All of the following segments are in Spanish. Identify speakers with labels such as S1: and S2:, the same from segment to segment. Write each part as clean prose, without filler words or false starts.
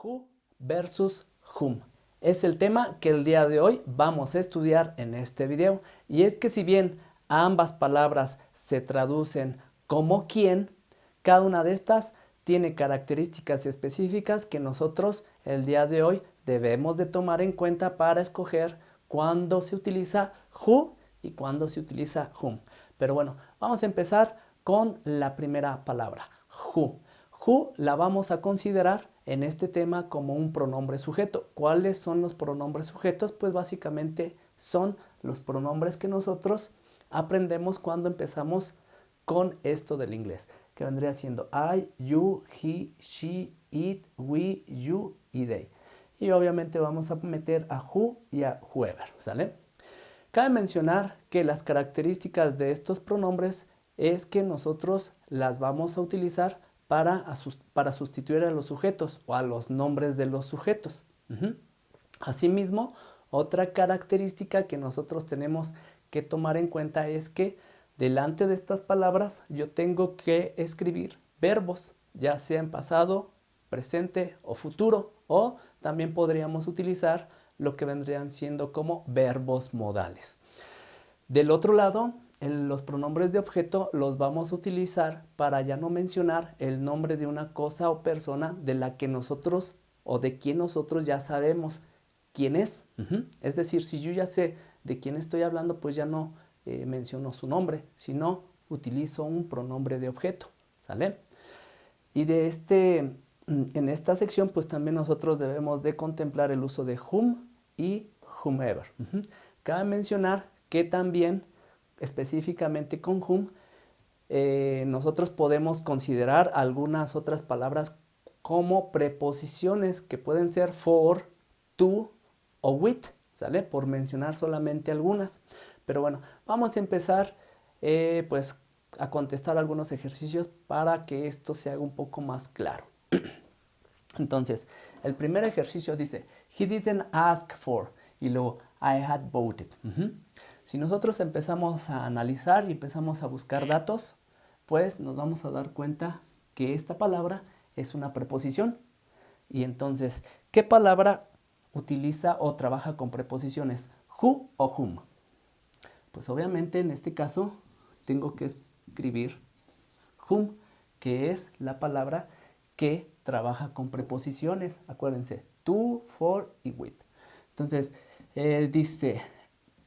S1: Who versus whom. Es el tema que el día de hoy vamos a estudiar en este video. Y es que si bien ambas palabras se traducen como quién, cada una de estas tiene características específicas que nosotros el día de hoy debemos de tomar en cuenta para escoger cuándo se utiliza who y cuándo se utiliza whom. Pero bueno, vamos a empezar con la primera palabra, who. Who la vamos a considerar en este tema como un pronombre sujeto. ¿Cuáles son los pronombres sujetos? Pues básicamente son los pronombres que nosotros aprendemos cuando empezamos con esto del inglés, que vendría siendo I, you, he, she, it, we, you y they. Y obviamente vamos a meter a who y a whoever, ¿sale? Cabe mencionar que las características de estos pronombres es que nosotros las vamos a utilizar para sustituir a los sujetos o a los nombres de los sujetos. Asimismo, otra característica que nosotros tenemos que tomar en cuenta es que delante de estas palabras yo tengo que escribir verbos, ya sea en pasado, presente o futuro, o también podríamos utilizar lo que vendrían siendo como verbos modales. Del otro lado, los pronombres de objeto los vamos a utilizar para ya no mencionar el nombre de una cosa o persona de la que nosotros o de quien nosotros ya sabemos quién es. Es decir, si yo ya sé de quién estoy hablando, pues ya no menciono su nombre, sino utilizo un pronombre de objeto, ¿sale? Y en esta sección, pues también nosotros debemos de contemplar el uso de whom y whomever. Cabe mencionar que también específicamente con whom nosotros podemos considerar algunas otras palabras como preposiciones que pueden ser for, to o with, ¿sale? Por mencionar solamente algunas. Pero bueno, vamos a empezar pues a contestar algunos ejercicios para que esto se haga un poco más claro. Entonces, el primer ejercicio dice, he didn't ask for, y luego, I had voted. Si nosotros empezamos a analizar y empezamos a buscar datos, pues nos vamos a dar cuenta que esta palabra es una preposición. Y entonces, ¿qué palabra utiliza o trabaja con preposiciones? Who o whom. Pues obviamente en este caso tengo que escribir whom, que es la palabra que trabaja con preposiciones. Acuérdense, to, for y with. Entonces, dice,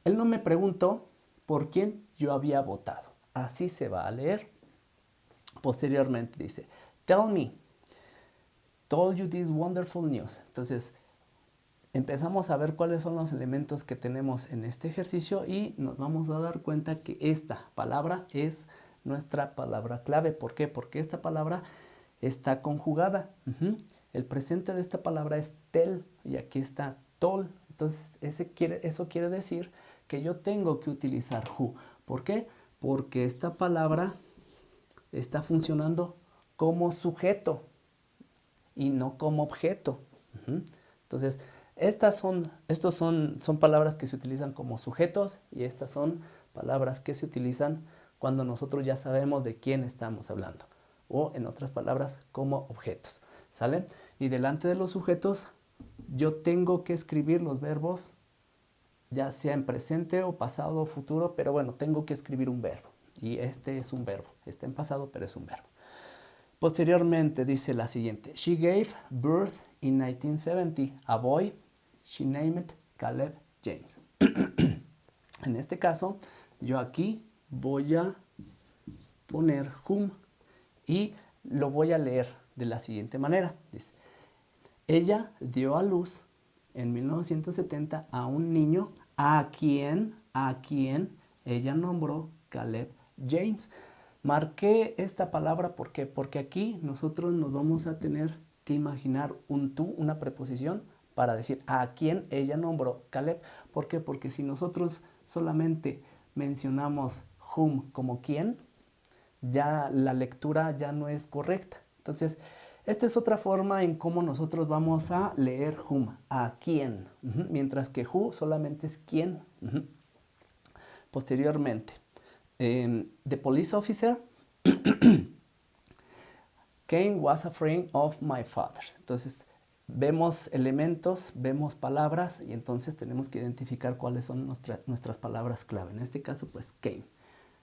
S1: él no me preguntó por quién yo había votado. Así se va a leer. Posteriormente dice, tell me, told you this wonderful news. Entonces, empezamos a ver cuáles son los elementos que tenemos en este ejercicio y nos vamos a dar cuenta que esta palabra es nuestra palabra clave. ¿Por qué? Porque esta palabra está conjugada. El presente de esta palabra es tell y aquí está told. Entonces, eso quiere decir que yo tengo que utilizar who. ¿Por qué? Porque esta palabra está funcionando como sujeto y no como objeto. Entonces, estos son palabras que se utilizan como sujetos y estas son palabras que se utilizan cuando nosotros ya sabemos de quién estamos hablando. O en otras palabras, como objetos. ¿Sale? Y delante de los sujetos, yo tengo que escribir los verbos, ya sea en presente o pasado o futuro, pero bueno, tengo que escribir un verbo. Y este es un verbo. Está en pasado, pero es un verbo. Posteriormente dice la siguiente. She gave birth in 1970 a boy. She named Caleb James. En este caso, yo aquí voy a poner whom y lo voy a leer de la siguiente manera. Dice, ella dio a luz en 1970 a un niño a quien ella nombró Caleb James. Marqué esta palabra ¿por qué? Porque aquí nosotros nos vamos a tener que imaginar un tú, una preposición, para decir a quién ella nombró Caleb. ¿Por qué? Porque si nosotros solamente mencionamos whom como quién, ya la lectura ya no es correcta. Entonces, esta es otra forma en cómo nosotros vamos a leer whom, a quién, mientras que who solamente es quién. Posteriormente, the police officer Cain was a friend of my father. Entonces, vemos elementos, vemos palabras y entonces tenemos que identificar cuáles son nuestras palabras clave. En este caso, pues came.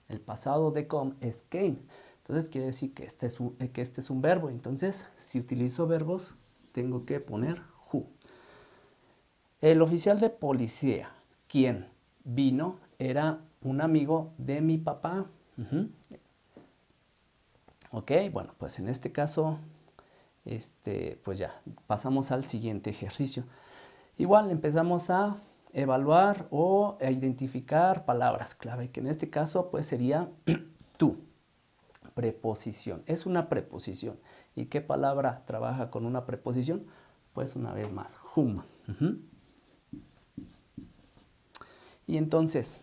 S1: El pasado de come es came. Entonces quiere decir que este es un verbo. Entonces, si utilizo verbos, tengo que poner who. El oficial de policía, quien vino, era un amigo de mi papá. Ok, bueno, pues en este caso, pues ya, pasamos al siguiente ejercicio. Igual empezamos a evaluar o a identificar palabras clave, que en este caso pues sería tú. Preposición, es una preposición. ¿Y qué palabra trabaja con una preposición? Pues una vez más, whom. Y entonces,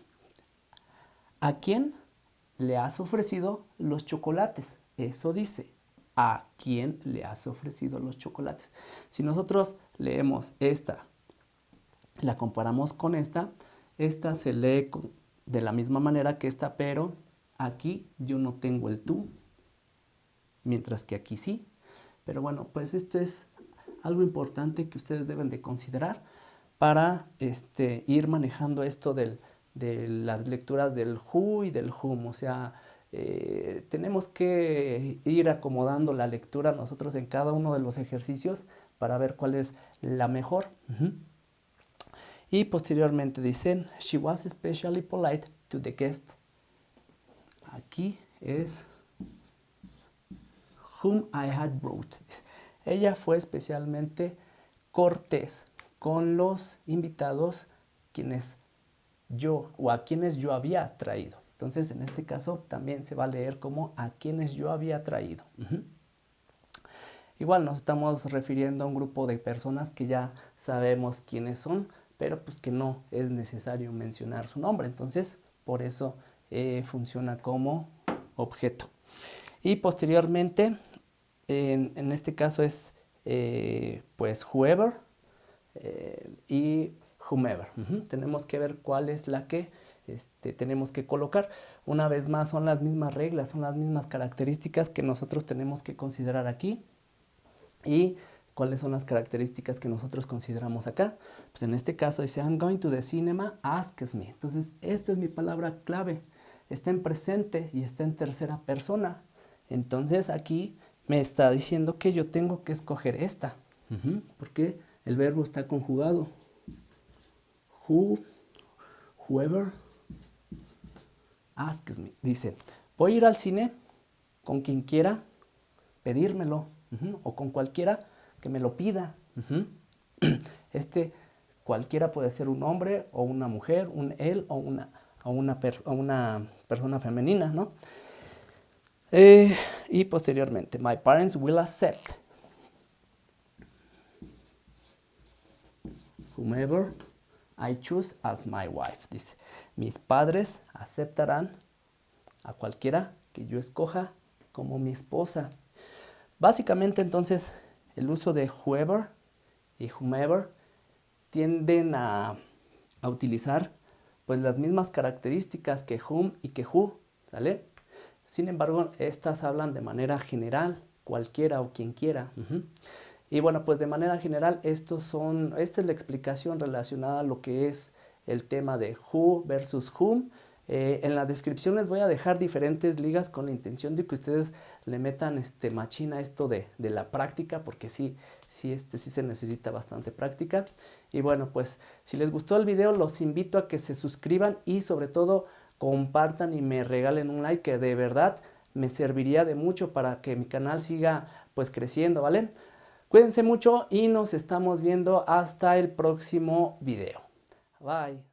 S1: ¿a quién le has ofrecido los chocolates? Eso dice, ¿a quién le has ofrecido los chocolates? Si nosotros leemos esta, la comparamos con esta se lee de la misma manera que esta, pero aquí yo no tengo el tú, mientras que aquí sí. Pero bueno, pues esto es algo importante que ustedes deben de considerar para ir manejando esto de las lecturas del who y del whom. O sea, tenemos que ir acomodando la lectura nosotros en cada uno de los ejercicios para ver cuál es la mejor. Y posteriormente dice, she was especially polite to the guest. Aquí es whom I had brought. Ella fue especialmente cortés con los invitados a quienes yo había traído. Entonces, en este caso también se va a leer como a quienes yo había traído. Igual nos estamos refiriendo a un grupo de personas que ya sabemos quiénes son, pero pues que no es necesario mencionar su nombre. Entonces, por eso funciona como objeto. Y posteriormente, en este caso es pues whoever y whomever. Tenemos que ver cuál es la que tenemos que colocar. Una vez más, son las mismas reglas, son las mismas características que nosotros tenemos que considerar aquí. ¿Y cuáles son las características que nosotros consideramos acá? Pues en este caso dice, I'm going to the cinema, asks me. Entonces, esta es mi palabra clave. Está en presente y está en tercera persona. Entonces, aquí me está diciendo que yo tengo que escoger esta. Porque el verbo está conjugado. Whoever asks me. Dice, voy a ir al cine con quien quiera pedírmelo. O con cualquiera que me lo pida. Cualquiera puede ser un hombre o una mujer, un él o una persona femenina, ¿no? Y posteriormente, my parents will accept whomever I choose as my wife. Dice, mis padres aceptarán a cualquiera que yo escoja como mi esposa. Básicamente, entonces, el uso de whoever y whomever tienden a utilizar pues las mismas características que whom y que who, ¿sale? Sin embargo, estas hablan de manera general, cualquiera o quien quiera. Y bueno, pues de manera general, esta es la explicación relacionada a lo que es el tema de who versus whom. En la descripción les voy a dejar diferentes ligas con la intención de que ustedes le metan machín a esto de la práctica, porque sí se necesita bastante práctica. Y bueno, pues si les gustó el video, los invito a que se suscriban y sobre todo compartan y me regalen un like, que de verdad me serviría de mucho para que mi canal siga pues creciendo, ¿vale? Cuídense mucho y nos estamos viendo hasta el próximo video. Bye.